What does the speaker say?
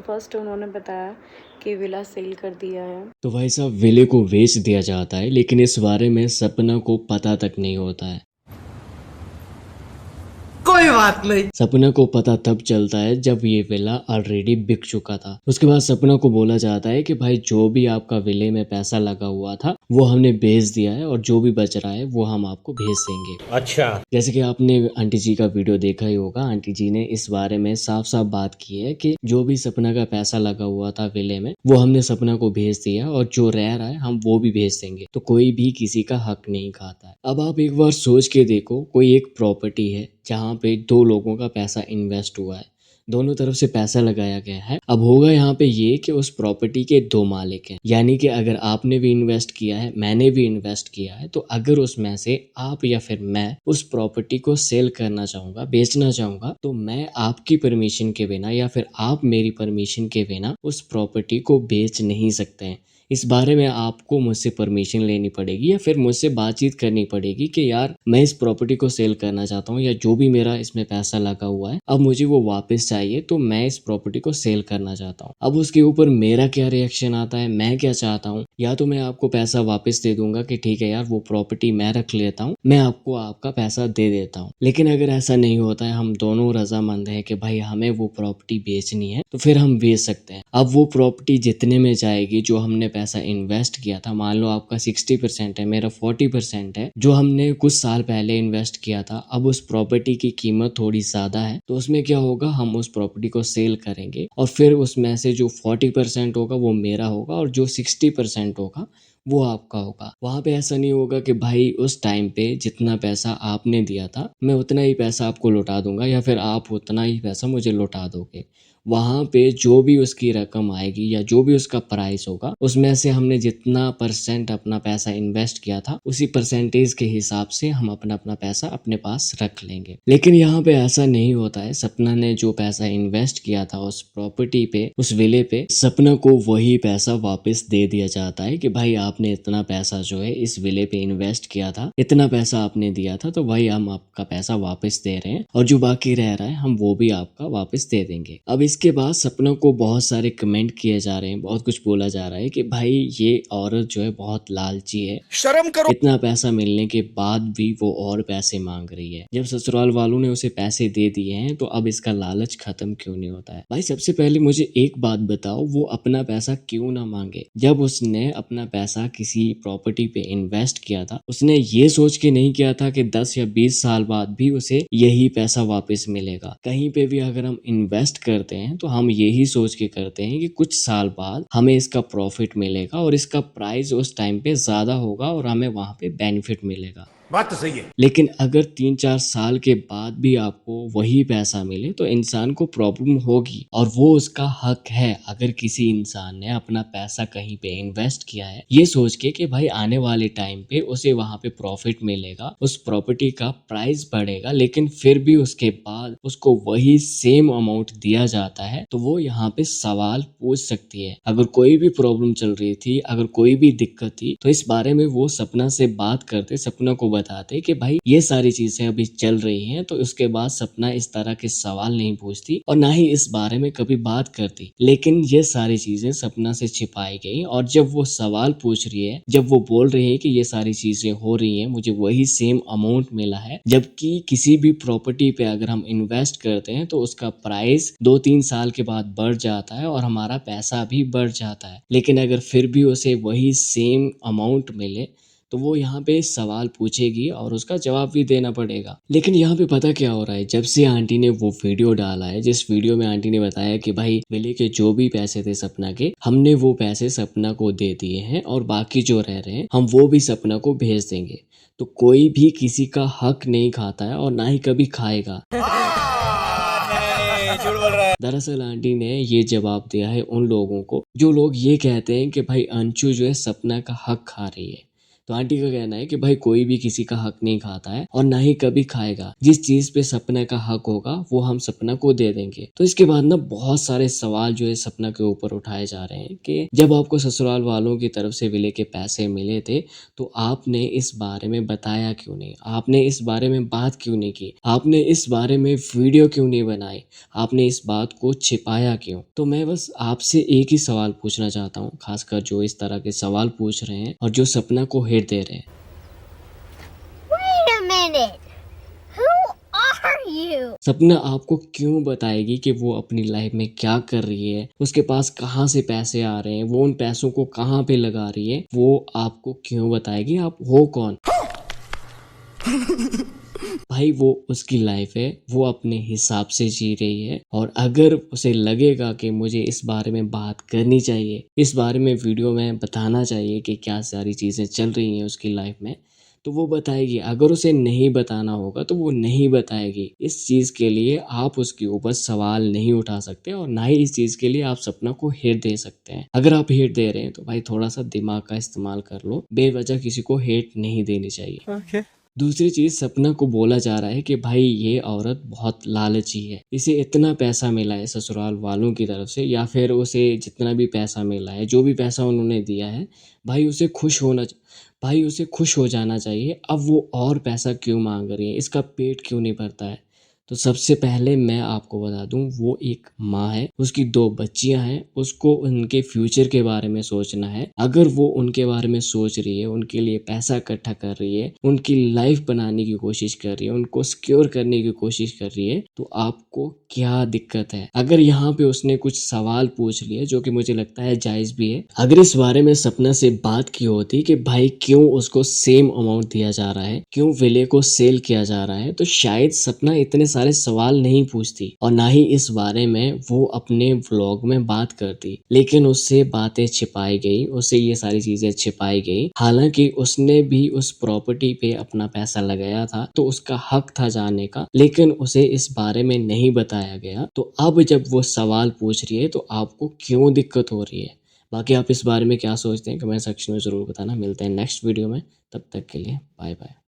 First उन्होंने बताया कि विला सेल कर दिया है। तो भाई साहब विले को बेच दिया जाता है, लेकिन इस बारे में सपना को पता तक नहीं होता है। कोई बात नहीं। सपना को पता तब चलता है जब ये विला ऑलरेडी बिक चुका था। उसके बाद सपना को बोला जाता है कि भाई जो भी आपका विले में पैसा लगा हुआ था वो हमने बेच दिया है और जो भी बच रहा है वो हम आपको भेज देंगे। अच्छा, जैसे कि आपने आंटी जी का वीडियो देखा ही होगा, आंटी जी ने इस बारे में साफ साफ बात की है कि जो भी सपना का पैसा लगा हुआ था विले में वो हमने सपना को भेज दिया और जो रह रहा है हम वो भी भेज देंगे। तो कोई भी किसी का हक नहीं खाता है। अब आप एक बार सोच के देखो, कोई एक प्रॉपर्टी है जहाँ पे दो लोगों का पैसा इन्वेस्ट हुआ है, दोनों तरफ से पैसा लगाया गया है। अब होगा यहाँ पे ये कि उस प्रॉपर्टी के दो मालिक हैं, यानी कि अगर आपने भी इन्वेस्ट किया है, मैंने भी इन्वेस्ट किया है, तो अगर उसमें से आप या फिर मैं उस प्रॉपर्टी को सेल करना चाहूंगा, बेचना चाहूंगा, तो मैं आपकी परमिशन के बिना या फिर आप मेरी परमिशन के बिना उस प्रॉपर्टी को बेच नहीं सकते हैं। इस बारे में आपको मुझसे परमिशन लेनी पड़ेगी या फिर मुझसे बातचीत करनी पड़ेगी कि यार मैं इस प्रॉपर्टी को सेल करना चाहता हूँ या जो भी मेरा इसमें पैसा लगा हुआ है अब मुझे वो वापस चाहिए, तो मैं इस प्रॉपर्टी को सेल करना चाहता हूँ। अब उसके ऊपर मेरा क्या रिएक्शन आता है, मैं क्या चाहता हूँ, या तो मैं आपको पैसा वापस दे दूंगा कि ठीक है यार वो प्रॉपर्टी मैं रख लेता हूँ, मैं आपको आपका पैसा दे देता हूँ। लेकिन अगर ऐसा नहीं होता है, हम दोनों रजामंद हैं कि भाई हमें वो प्रॉपर्टी बेचनी है, तो फिर हम बेच सकते हैं। अब वो प्रॉपर्टी जितने में जाएगी, जो हमने पैसा इन्वेस्ट किया था, मान लो आपका 60% है, मेरा 40% है, जो हमने कुछ साल पहले इन्वेस्ट किया था, अब उस प्रॉपर्टी की कीमत थोड़ी ज्यादा है, तो उसमें क्या होगा, हम उस प्रॉपर्टी को सेल करेंगे और फिर उसमें से जो 40% होगा वो मेरा होगा और जो 60% होगा वो आपका होगा। वहां पे ऐसा नहीं होगा कि भाई उस टाइम पे जितना पैसा आपने दिया था मैं उतना ही पैसा आपको लौटा दूंगा या फिर आप उतना ही पैसा मुझे लौटा दोगे। वहां पे जो भी उसकी रकम आएगी या जो भी उसका प्राइस होगा, उसमें से हमने जितना परसेंट अपना पैसा इन्वेस्ट किया था उसी परसेंटेज के हिसाब से हम अपना अपना पैसा अपने पास रख लेंगे। लेकिन यहाँ पे ऐसा नहीं होता है। सपना ने जो पैसा इन्वेस्ट किया था उस प्रॉपर्टी पे, उस विले पे, सपना को वही पैसा वापस दे दिया जाता है कि भाई आपने इतना पैसा जो है इस विले पे इन्वेस्ट किया था, इतना पैसा आपने दिया था, तो भाई हम आपका पैसा वापस दे रहे हैं और जो बाकी रह रहा है हम वो भी आपका वापस दे देंगे। अब इसके बाद सपना को बहुत सारे कमेंट किए जा रहे हैं, बहुत कुछ बोला जा रहा है कि भाई ये औरत जो है बहुत लालची है, शर्म करो। इतना पैसा मिलने के बाद भी वो और पैसे मांग रही है। जब ससुराल वालों ने उसे पैसे दे दिए हैं तो अब इसका लालच खत्म क्यों नहीं होता है? भाई सबसे पहले मुझे एक बात बताओ, वो अपना पैसा क्यों ना मांगे? जब उसने अपना पैसा किसी प्रॉपर्टी पे इन्वेस्ट किया था, उसने ये सोच के नहीं किया था कि 10 या 20 साल बाद भी उसे यही पैसा वापस मिलेगा। कहीं पे भी अगर हम इन्वेस्ट करते हैं तो हम यही सोच के करते हैं कि कुछ साल बाद हमें इसका प्रॉफिट मिलेगा और इसका प्राइस उस टाइम पे ज्यादा होगा और हमें वहां पे बेनिफिट मिलेगा। बात तो सही है। लेकिन अगर 3-4 साल के बाद भी आपको वही पैसा मिले तो इंसान को प्रॉब्लम होगी और वो उसका हक है। अगर किसी इंसान ने अपना पैसा कहीं पे इन्वेस्ट किया है ये सोच के कि भाई आने वाले टाइम पे उसे वहां पे प्रॉफिट मिलेगा, उस प्रॉपर्टी का प्राइस बढ़ेगा, लेकिन फिर भी उसके बाद उसको वही सेम अमाउंट दिया जाता है, तो वो यहाँ पे सवाल पूछ सकती है। अगर कोई भी प्रॉब्लम चल रही थी, अगर कोई भी दिक्कत थी, तो इस बारे में वो सपना से बात करते, सपना को बताते कि भाई ये सारी चीजें अभी चल रही हैं, तो उसके बाद सपना इस तरह के सवाल नहीं पूछती और ना ही इस बारे में कभी बात करती। लेकिन ये सारी चीजें सपना से छिपाई गई और जब वो सवाल पूछ रही है, जब वो बोल रही है कि ये सारी चीजें हो रही हैं, मुझे वही सेम अमाउंट मिला है, जबकि किसी भी प्रॉपर्टी पे अगर हम इन्वेस्ट करते हैं तो उसका प्राइस 2-3 साल के बाद बढ़ जाता है और हमारा पैसा भी बढ़ जाता है, लेकिन अगर फिर भी उसे वही सेम अमाउंट मिले तो वो यहाँ पे सवाल पूछेगी और उसका जवाब भी देना पड़ेगा। लेकिन यहाँ पे पता क्या हो रहा है, जब से आंटी ने वो वीडियो डाला है जिस वीडियो में आंटी ने बताया कि भाई विले के जो भी पैसे थे सपना के, हमने वो पैसे सपना को दे दिए हैं और बाकी जो रह रहे हैं हम वो भी सपना को भेज देंगे, तो कोई भी किसी का हक नहीं खाता है और ना ही कभी खाएगा। दरअसल आंटी ने ये जवाब दिया है उन लोगों को जो लोग ये कहते हैं कि भाई अंशु जो है सपना का हक खा रही है। तो आंटी का कहना है कि भाई कोई भी किसी का हक नहीं खाता है और ना ही कभी खाएगा। जिस चीज पे सपना का हक होगा वो हम सपना को दे देंगे। तो इसके बाद ना बहुत सारे सवाल जो है सपना के ऊपर उठाए जा रहे हैं कि जब आपको ससुराल वालों की तरफ से विले के पैसे मिले थे तो आपने इस बारे में बताया क्यों नहीं, आपने इस बारे में बात क्यों नहीं की, आपने इस बारे में वीडियो क्यों नहीं बनाई, आपने इस बात को छिपाया क्यों। तो मैं बस आपसे एक ही सवाल पूछना चाहता हूँ, खासकर जो इस तरह के सवाल पूछ रहे हैं और जो सपना को हिट दे रहे हैं। Wait a minute. Who are you? सपना आपको क्यों बताएगी कि वो अपनी लाइफ में क्या कर रही है, उसके पास कहाँ से पैसे आ रहे हैं, वो उन पैसों को कहाँ पे लगा रही है, वो आपको क्यों बताएगी। आप हो कौन? भाई वो उसकी लाइफ है, वो अपने हिसाब से जी रही है और अगर उसे लगेगा कि मुझे इस बारे में बात करनी चाहिए, इस बारे में वीडियो में बताना चाहिए कि क्या सारी चीज़ें चल रही हैं उसकी लाइफ में, तो वो बताएगी। अगर उसे नहीं बताना होगा तो वो नहीं बताएगी। इस चीज़ के लिए आप उसके ऊपर सवाल नहीं उठा सकते और ना ही इस चीज़ के लिए आप सपना को हेट दे सकते हैं। अगर आप हेट दे रहे हैं तो भाई थोड़ा सा दिमाग का इस्तेमाल कर लो, बेवजह किसी को हेट नहीं देनी चाहिए। दूसरी चीज, सपना को बोला जा रहा है कि भाई ये औरत बहुत लालची है, इसे इतना पैसा मिला है ससुराल वालों की तरफ से या फिर उसे जितना भी पैसा मिला है, जो भी पैसा उन्होंने दिया है, भाई उसे खुश हो जाना चाहिए। अब वो और पैसा क्यों मांग रही है, इसका पेट क्यों नहीं भरता है। तो सबसे पहले मैं आपको बता दूं, वो एक माँ है, उसकी 2 बच्चियां हैं, उसको उनके फ्यूचर के बारे में सोचना है। अगर वो उनके बारे में सोच रही है, उनके लिए पैसा इकट्ठा कर रही है, उनकी लाइफ बनाने की कोशिश कर रही है, उनको सिक्योर करने की कोशिश कर रही है, तो आपको क्या दिक्कत है। अगर यहाँ पे उसने कुछ सवाल पूछ लिए जो कि मुझे लगता है जायज भी है, अगर इस बारे में सपना से बात की होती कि भाई क्यों उसको सेम अमाउंट दिया जा रहा है, क्यों विले को सेल किया जा रहा है, तो शायद सपना इतने सारे सवाल नहीं पूछती और ना ही इस बारे में वो अपने व्लॉग में बात करती। लेकिन उससे बातें छिपाई गई, उससे ये सारी चीजें छिपाई गई। हालांकि उसने भी उस प्रॉपर्टी पे अपना पैसा लगाया था तो उसका हक था जानने का, लेकिन उसे इस बारे में नहीं बताया गया। तो अब जब वो सवाल पूछ रही है तो आपको क्यों दिक्कत हो रही है। बाकी आप इस बारे में क्या सोचते हैं कमेंट सेक्शन में जरूर बताना। मिलते हैं नेक्स्ट वीडियो में, तब तक के लिए बाय बाय।